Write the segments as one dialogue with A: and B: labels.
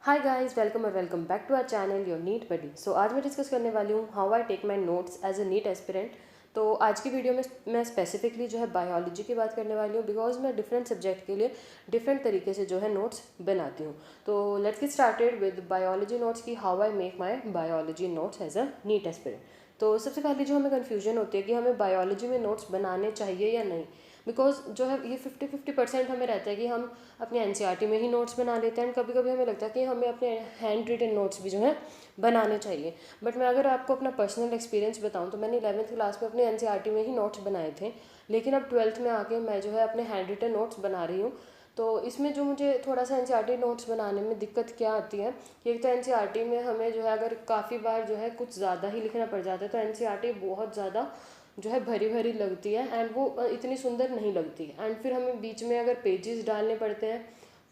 A: हाय guys, welcome और welcome back to our channel your NEET buddy. So आज मैं discuss करने वाली हूँ how I take my notes as a NEET aspirant. तो आज की वीडियो में मैं स्पेसिफिकली जो है बायोलॉजी की बात करने वाली हूँ, बिकॉज मैं डिफरेंट सब्जेक्ट के लिए डिफरेंट तरीके से जो है नोट्स बनाती हूँ। तो let's get started with biology notes की how I make my biology notes as a NEET aspirant. तो सबसे पहले जो हमें कन्फ्यूजन होती है कि हमें बायोलॉजी में नोट्स बनाने चाहिए या नहीं, बिकॉज जो है ये 50-50% हमें रहता है कि हम अपने एनसीईआरटी में ही नोट्स बना लेते हैं, एंड कभी कभी हमें लगता है कि हमें अपने हैंड रिटन नोट्स भी जो है बनाने चाहिए। बट मैं अगर आपको अपना पर्सनल एक्सपीरियंस बताऊं तो मैंने 11th क्लास में अपने एनसीईआरटी में ही नोट्स बनाए थे, लेकिन अब 12th में आके मैं जो है अपने हैंड रिटन नोट्स बना रही हूँ। तो इसमें जो मुझे थोड़ा सा एनसीईआरटी नोट्स बनाने में दिक्कत क्या आती है कि एक तो एनसीईआरटी में हमें जो है अगर काफ़ी बार जो है कुछ ज़्यादा ही लिखना पड़ जाता है, तो एनसीईआरटी बहुत ज़्यादा जो है भरी भरी लगती है एंड वो इतनी सुंदर नहीं लगती। एंड फिर हमें बीच में अगर पेजेस डालने पड़ते हैं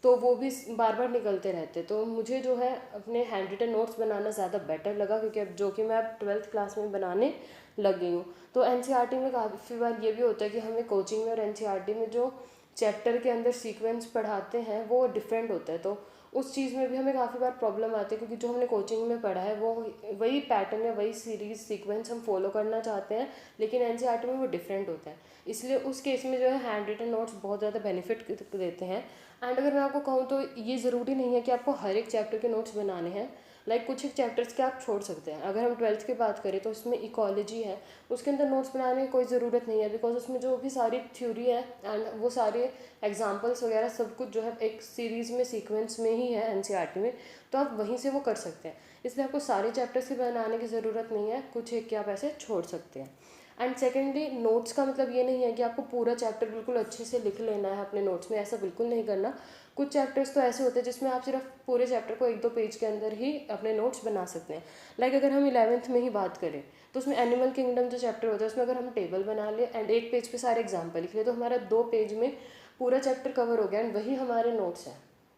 A: तो वो भी बार बार निकलते रहते। तो मुझे जो है अपने हैंड रिटन नोट्स बनाना ज़्यादा बेटर लगा, क्योंकि अब जो कि मैं अब 12th क्लास में बनाने लग गई हूँ। तो एनसीईआरटी में काफ़ी बार ये भी होता है कि हमें कोचिंग में और एनसीईआरटी में जो चैप्टर के अंदर सीक्वेंस पढ़ाते हैं वो डिफरेंट होता है। तो उस चीज़ में भी हमें काफ़ी बार प्रॉब्लम आती है, क्योंकि जो हमने कोचिंग में पढ़ा है वो वही पैटर्न या वही सीरीज सीक्वेंस हम फॉलो करना चाहते हैं, लेकिन एनसीईआरटी में वो डिफरेंट होता है। इसलिए उस केस में जो है हैंड रिटन नोट्स बहुत ज़्यादा बेनिफिट देते हैं। एंड अगर मैं आपको कहूँ तो ये ज़रूरी नहीं है कि आपको हर एक चैप्टर के नोट्स बनाने हैं। लाइक कुछ एक चैप्टर्स के आप छोड़ सकते हैं। अगर हम 12th की बात करें तो उसमें इकोलॉजी है, उसके अंदर नोट्स बनाने की कोई ज़रूरत नहीं है, बिकॉज उसमें जो भी सारी थ्योरी है एंड वो सारे एग्जाम्पल्स वगैरह सब कुछ जो है एक सीरीज़ में सीक्वेंस में ही है एनसीईआरटी में, तो आप वहीं से वो कर सकते हैं। इसलिए आपको सारे चैप्टर्स के बनाने की ज़रूरत नहीं है, कुछ एक के आप ऐसे छोड़ सकते हैं। एंड सेकेंडली, नोट्स का मतलब ये नहीं है कि आपको पूरा चैप्टर बिल्कुल अच्छे से लिख लेना है अपने नोट्स में, ऐसा बिल्कुल नहीं करना। कुछ चैप्टर्स तो ऐसे होते हैं जिसमें आप सिर्फ पूरे चैप्टर को 1-2 पेज के अंदर ही अपने नोट्स बना सकते हैं। लाइक अगर हम 11th में ही बात करें तो उसमें एनिमल किंगडम जो चैप्टर होता है उसमें अगर हम टेबल बना ले एंड एक पेज पे सारे एग्जाम्पल लिख ले तो हमारा 2 पेज में पूरा चैप्टर कवर हो गया एंड वही हमारे नोट्स हैं।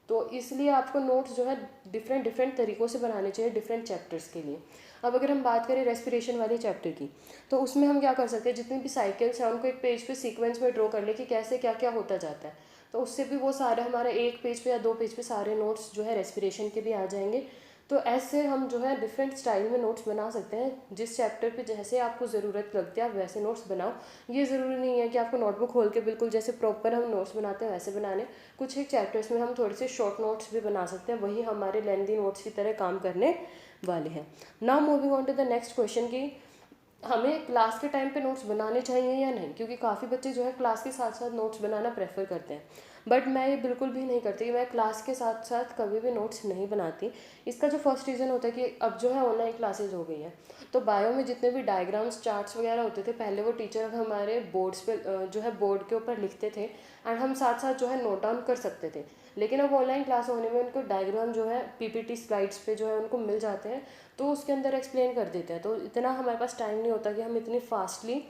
A: तो इसलिए आपको नोट्स जो है डिफरेंट डिफरेंट तरीक़ों से बनाने चाहिए डिफरेंट चैप्टर्स के लिए। अब अगर हम बात करें रेस्पिरेशन वाले चैप्टर की, तो उसमें हम क्या कर सकते हैं, जितनी भी साइकिल्स हैं उनको एक पेज पे सीक्वेंस में ड्रॉ कर ले कि कैसे क्या क्या होता जाता है। तो उससे भी वो सारे हमारे एक पेज पे या 2 पेज पे सारे नोट्स जो है रेस्पिरेशन के भी आ जाएंगे। तो ऐसे हम जो है डिफरेंट स्टाइल में नोट्स बना सकते हैं। जिस चैप्टर पे जैसे आपको ज़रूरत लगती है आप वैसे नोट्स बनाओ। ये ज़रूरी नहीं है कि आपको नोटबुक खोल के बिल्कुल जैसे प्रॉपर हम नोट्स बनाते हैं वैसे बनाने। कुछ एक चैप्टर्स में हम थोड़े से शॉर्ट नोट्स भी बना सकते हैं, वही हमारे लेंथी नोट्स की तरह काम करने वाले हैं। Now moving on to the next question की हमें क्लास के टाइम पे नोट्स बनाने चाहिए या नहीं, क्योंकि काफ़ी बच्चे जो है क्लास के साथ साथ नोट्स बनाना प्रेफर करते हैं। बट मैं ये बिल्कुल भी नहीं करती, मैं क्लास के साथ साथ कभी भी नोट्स नहीं बनाती। इसका जो फर्स्ट रीज़न होता है कि अब जो है ऑनलाइन क्लासेज हो गई हैं, तो बायो में जितने भी डायग्राम्स चार्ट्स वगैरह होते थे पहले वो टीचर हमारे बोर्ड्स पे जो है बोर्ड के ऊपर लिखते थे एंड हम साथ साथ जो है नोट डाउन कर सकते थे। लेकिन अब ऑनलाइन क्लास होने में उनको डायग्राम जो है पीपीटी स्लाइड्स पे जो है उनको मिल जाते हैं, तो उसके अंदर एक्सप्लेन कर देते हैं। तो इतना हमारे पास टाइम नहीं होता कि हम इतनी फास्टली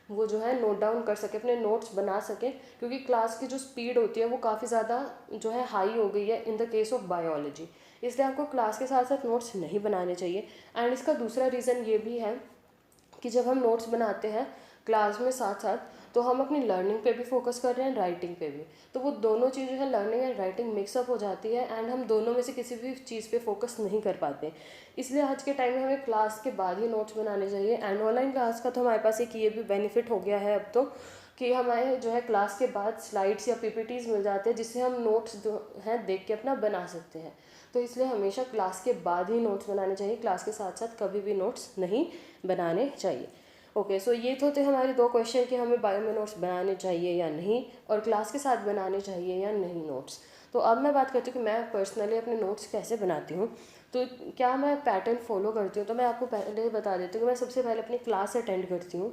A: वो जो है नोट डाउन कर सके, अपने नोट्स बना सके, क्योंकि क्लास की जो स्पीड होती है वो काफ़ी ज़्यादा जो है हाई हो गई है in the case of biology. इसलिए आपको क्लास के साथ साथ नोट्स नहीं बनाने चाहिए। एंड इसका दूसरा रीज़न ये भी है कि जब हम नोट्स बनाते हैं क्लास में साथ साथ, तो हम अपनी लर्निंग पे भी फोकस कर रहे हैं, राइटिंग पे भी। तो वो दोनों चीज़ें हैं, लर्निंग एंड राइटिंग मिक्सअप हो जाती है एंड हम दोनों में से किसी भी चीज़ पे फोकस नहीं कर पाते। इसलिए आज के टाइम में हमें क्लास के बाद ही नोट्स बनाने चाहिए। एंड ऑनलाइन क्लास का तो हमारे पास एक ये भी बेनिफिट हो गया है अब तो, कि हमारे जो है क्लास के बाद स्लाइड्स या पीपीटीज मिल जाते हैं जिससे हम नोट्स जो हैं देख के अपना बना सकते हैं। तो इसलिए हमेशा क्लास के बाद ही नोट्स बनाने चाहिए, क्लास के साथ साथ कभी भी नोट्स नहीं बनाने चाहिए। ओके, सो ये तो थे हमारे 2 क्वेश्चन कि हमें बायो में नोट्स बनाने चाहिए या नहीं, और क्लास के साथ बनाने चाहिए या नहीं नोट्स। तो अब मैं बात करती हूँ कि मैं पर्सनली अपने नोट्स कैसे बनाती हूँ। तो क्या मैं पैटर्न फॉलो करती हूँ, तो मैं आपको पहले बता देती हूँ कि मैं सबसे पहले अपनी क्लास अटेंड करती हूँ।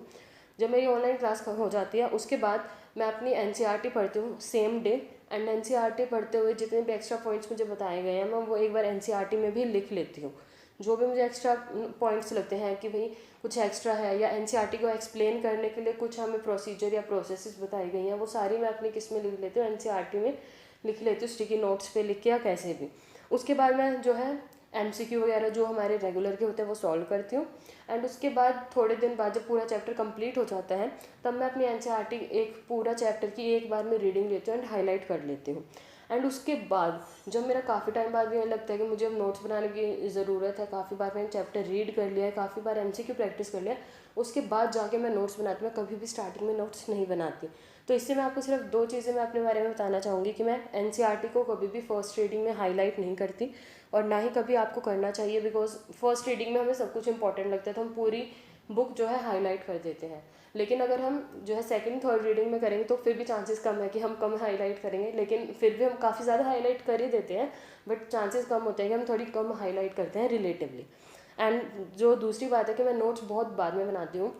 A: जब मेरी ऑनलाइन क्लास हो जाती है उसके बाद मैं अपनी एनसीईआरटी पढ़ती हूँ सेम डे। एंड एनसीईआरटी पढ़ते हुए जितने भी एक्स्ट्रा पॉइंट्स मुझे बताए गए हैं मैं वो एक बार एनसीईआरटी में भी लिख लेती हूँ। जो भी मुझे एक्स्ट्रा पॉइंट्स लगते हैं कि भाई कुछ एक्स्ट्रा है, या एनसीईआरटी को एक्सप्लेन करने के लिए कुछ हमें प्रोसीजर या प्रोसेसेस बताई गई हैं, वो सारी मैं अपनी किस में लिख लेती हूँ, एनसीईआरटी में लिख लेती हूँ, स्टिकी नोट्स पे लिख के या कैसे भी। उसके बाद मैं जो है एमसीक्यू वगैरह जो हमारे रेगुलर के होते हैं वो सॉल्व करती हूँ। एंड उसके बाद थोड़े दिन बाद जब पूरा चैप्टर कंप्लीट हो जाता है तब मैं अपनी एनसीईआरटी एक पूरा चैप्टर की एक बार में रीडिंग लेती हूँ एंड हाईलाइट कर लेती हूँ। एंड उसके बाद जब मेरा काफ़ी टाइम बाद भी मुझे लगता है कि मुझे अब नोट्स बनाने की ज़रूरत है, काफ़ी बार मैंने चैप्टर रीड कर लिया है, काफ़ी बार MCQ प्रैक्टिस कर लिया, उसके बाद जाके मैं नोट्स बनाती हूँ। मैं कभी भी स्टार्टिंग में नोट्स नहीं बनाती। तो इससे मैं आपको सिर्फ 2 चीज़ें मैं अपने बारे में बताना चाहूँगी कि मैं NCERT को कभी भी फर्स्ट रीडिंग में हाईलाइट नहीं करती, और ना ही कभी आपको करना चाहिए, बिकॉज फर्स्ट रीडिंग में हमें सब कुछ इंपॉर्टेंट लगता है तो हम पूरी बुक जो है हाईलाइट कर देते हैं। लेकिन अगर हम जो है सेकंड थर्ड रीडिंग में करेंगे तो फिर भी चांसेस कम है कि हम कम हाईलाइट करेंगे, लेकिन फिर भी हम काफ़ी ज़्यादा हाईलाइट कर ही देते हैं, बट चांसेस कम होते हैं कि हम थोड़ी कम हाईलाइट करते हैं रिलेटिवली। एंड जो दूसरी बात है कि मैं नोट्स बहुत बाद में बनाती हूँ,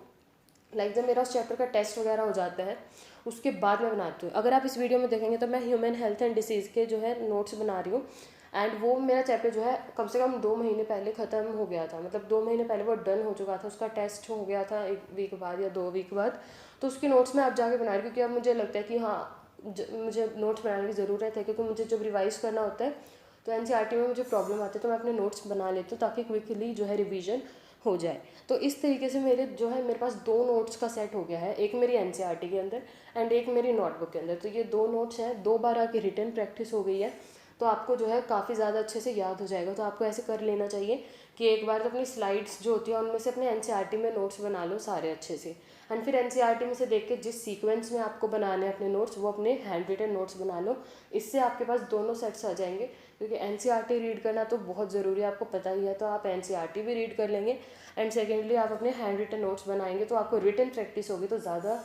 A: लाइक जब मेरा उस चैप्टर का टेस्ट वगैरह हो जाता है उसके बाद मैं बनाती हूँ। अगर आप इस वीडियो में देखेंगे तो मैं ह्यूमन हेल्थ एंड डिसीज़ के जो है नोट्स बना रही हूँ, एंड वो मेरा चैप्टर जो है कम से कम 2 महीने पहले ख़त्म हो गया था, मतलब 2 महीने पहले वो डन हो चुका था, उसका टेस्ट हो गया था 1 वीक बाद या 2 वीक बाद। तो उसके नोट्स मैं अब जाके बना रही हूँ, क्योंकि अब मुझे लगता है कि हाँ मुझे नोट्स बनाने की ज़रूरत है, क्योंकि मुझे जब रिवाइज़ करना होता है तो NCERT में मुझे प्रॉब्लम आती है, तो मैं अपने नोट्स बना लेती हूँ ताकि क्विकली जो है रिवीजन हो जाए। तो इस तरीके से मेरे पास 2 नोट्स का सेट हो गया है, एक मेरी NCERT के अंदर एंड एक मेरी नोटबुक के अंदर। तो ये 2 नोट्स हैं, 2 बार आपकी रिटन प्रैक्टिस हो गई है, तो आपको जो है काफ़ी ज़्यादा अच्छे से याद हो जाएगा। तो आपको ऐसे कर लेना चाहिए कि एक बार तो अपनी स्लाइड्स जो होती है उनमें से अपने NCERT में नोट्स बना लो सारे अच्छे से, एंड फिर NCERT में से देख के जिस सीक्वेंस में आपको बनाने हैं अपने नोट्स वो अपने हैंड रिटन नोट्स बना लो। इससे आपके पास दोनों सेट्स आ जाएंगे, क्योंकि NCERT रीड करना तो बहुत ज़रूरी है, आपको पता ही है। तो आप NCERT भी रीड कर लेंगे एंड सेकेंडली आप अपने हैंड रिटन नोट्स बनाएंगे, तो आपको रिटन प्रैक्टिस होगी तो ज़्यादा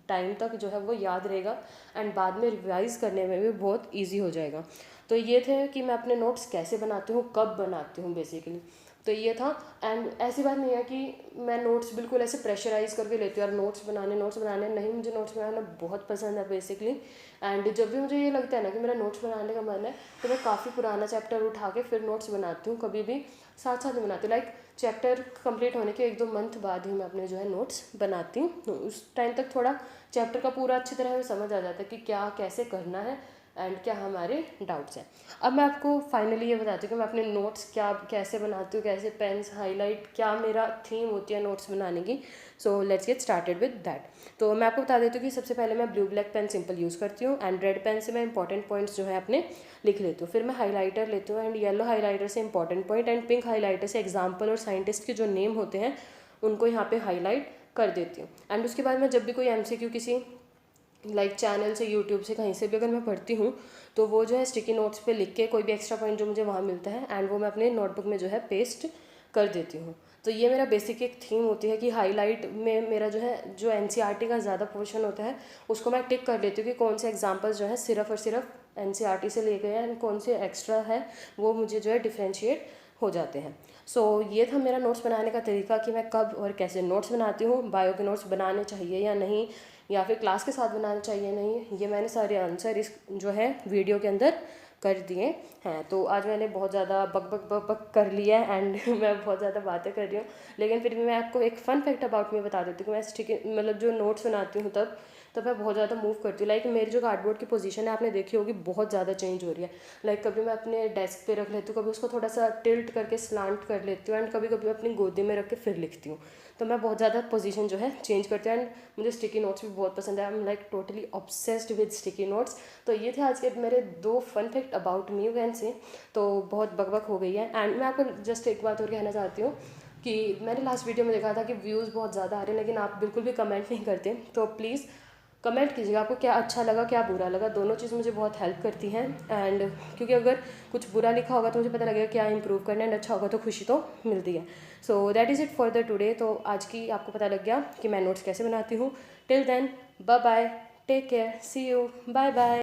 A: टाइम तक जो है वो याद रहेगा, एंड बाद में रिवाइज़ करने में भी बहुत ईजी हो जाएगा। तो ये थे कि मैं अपने नोट्स कैसे बनाती हूँ, कब बनाती हूँ बेसिकली, तो ये था। एंड ऐसी बात नहीं है कि मैं नोट्स बिल्कुल ऐसे प्रेशराइज़ करके लेती हूँ, यार नोट्स बनाने नहीं, मुझे नोट्स बनाना बहुत पसंद है बेसिकली। एंड जब भी मुझे ये लगता है ना कि मेरा नोट्स बनाने का मन है, तो मैं काफ़ी पुराना चैप्टर उठा के फिर नोट्स बनाती हूँ, कभी भी साथ साथ में बनाती हूँ। लाइक चैप्टर कंप्लीट होने के 1-2 मंथ बाद ही मैं अपने जो है नोट्स बनाती हूँ, तो उस टाइम तक थोड़ा चैप्टर का पूरा अच्छी तरह से समझ आ जाता है कि क्या कैसे करना है एंड क्या हमारे डाउट्स हैं। अब मैं आपको फाइनली ये बताती हूँ कि मैं अपने नोट्स कैसे बनाती हूँ, कैसे पेन्स हाईलाइट, क्या मेरा थीम होती है नोट्स बनाने की। So let's get started with that. तो मैं आपको बता देती हूँ कि सबसे पहले मैं blue black pen simple use करती हूँ, एंड रेड पेन से मैं इंपॉर्टेंट पॉइंट्स जो है अपने लिख लेती हूँ। फिर मैं हाईलाइटर लेती हूँ, एंड येलो हाईलाइटर से important point, and pink highlighter से एग्जाम्पल और साइंटिस्ट के जो नेम होते हैं उनको यहाँ पे हाईलाइट कर देती हूँ। एंड उसके बाद मैं जब भी कोई MCQ किसी लाइक चैनल से, यूट्यूब से, कहीं से भी अगर मैं पढ़ती हूँ तो वो जो है स्टिकी नोट्स पे लिख के कोई भी एक्स्ट्रा पॉइंट जो मुझे वहाँ मिलता है एंड वो मैं अपने नोटबुक में जो है पेस्ट कर देती हूँ। तो ये मेरा बेसिक एक थीम होती है कि हाईलाइट में मेरा जो है जो NCERT का ज़्यादा पोर्शन होता है उसको मैं टिक कर लेती हूँ कि कौन से एग्जाम्पल्स जो है सिर्फ और सिर्फ NCERT से लिए गए हैं एंड कौन से एक्स्ट्रा है वो मुझे जो है डिफ्रेंशिएट हो जाते हैं। सो ये था मेरा नोट्स बनाने का तरीका कि मैं कब और कैसे नोट्स बनाती हूँ, बायो के नोट्स बनाने चाहिए या नहीं, या फिर क्लास के साथ बनाना चाहिए नहीं, ये मैंने सारे आंसर इस जो है वीडियो के अंदर कर दिए हैं। तो आज मैंने बहुत ज़्यादा बक कर लिया है एंड मैं बहुत ज़्यादा बातें कर रही हूँ, लेकिन फिर भी मैं आपको एक फ़न फैक्ट अबाउट मी बता देती हूँ कि मैं मतलब जो नोट्स बनाती हूँ तब मैं बहुत ज़्यादा मूव करती हूँ। लाइक मेरी जो कार्डबोर्ड की पोजीशन है आपने देखी होगी बहुत ज़्यादा चेंज हो रही है। लाइक कभी मैं अपने डेस्क पे रख लेती हूँ, कभी उसको थोड़ा सा टिल्ट करके स्लांट कर लेती हूँ, एंड कभी कभी अपनी गोदी में रख के फिर लिखती हूँ। तो मैं बहुत ज़्यादा पोजीशन जो है चेंज करती हूँ, एंड मुझे स्टिकी नोट्स भी बहुत पसंद है। I am like totally obsessed with sticky notes. तो ये थे आज के मेरे 2 फन फैक्ट अबाउट मी वैन से। तो बहुत बकबक हो गई है, एंड मैं आपको जस्ट एक बात और कहना चाहती हूँ कि मैंने लास्ट वीडियो में देखा था कि व्यूज़ बहुत ज़्यादा आ रहे हैं, लेकिन आप बिल्कुल भी कमेंट नहीं करते। तो प्लीज़ कमेंट कीजिएगा आपको क्या अच्छा लगा, क्या बुरा लगा, दोनों चीज़ मुझे बहुत हेल्प करती हैं। एंड क्योंकि अगर कुछ बुरा लिखा होगा तो मुझे पता लगेगा क्या इंप्रूव करना है, एंड अच्छा होगा तो खुशी तो मिलती है। So that is it for the today. तो आज की आपको पता लग गया कि मैं नोट्स कैसे बनाती हूँ। Till then bye bye, take care, see you, bye bye.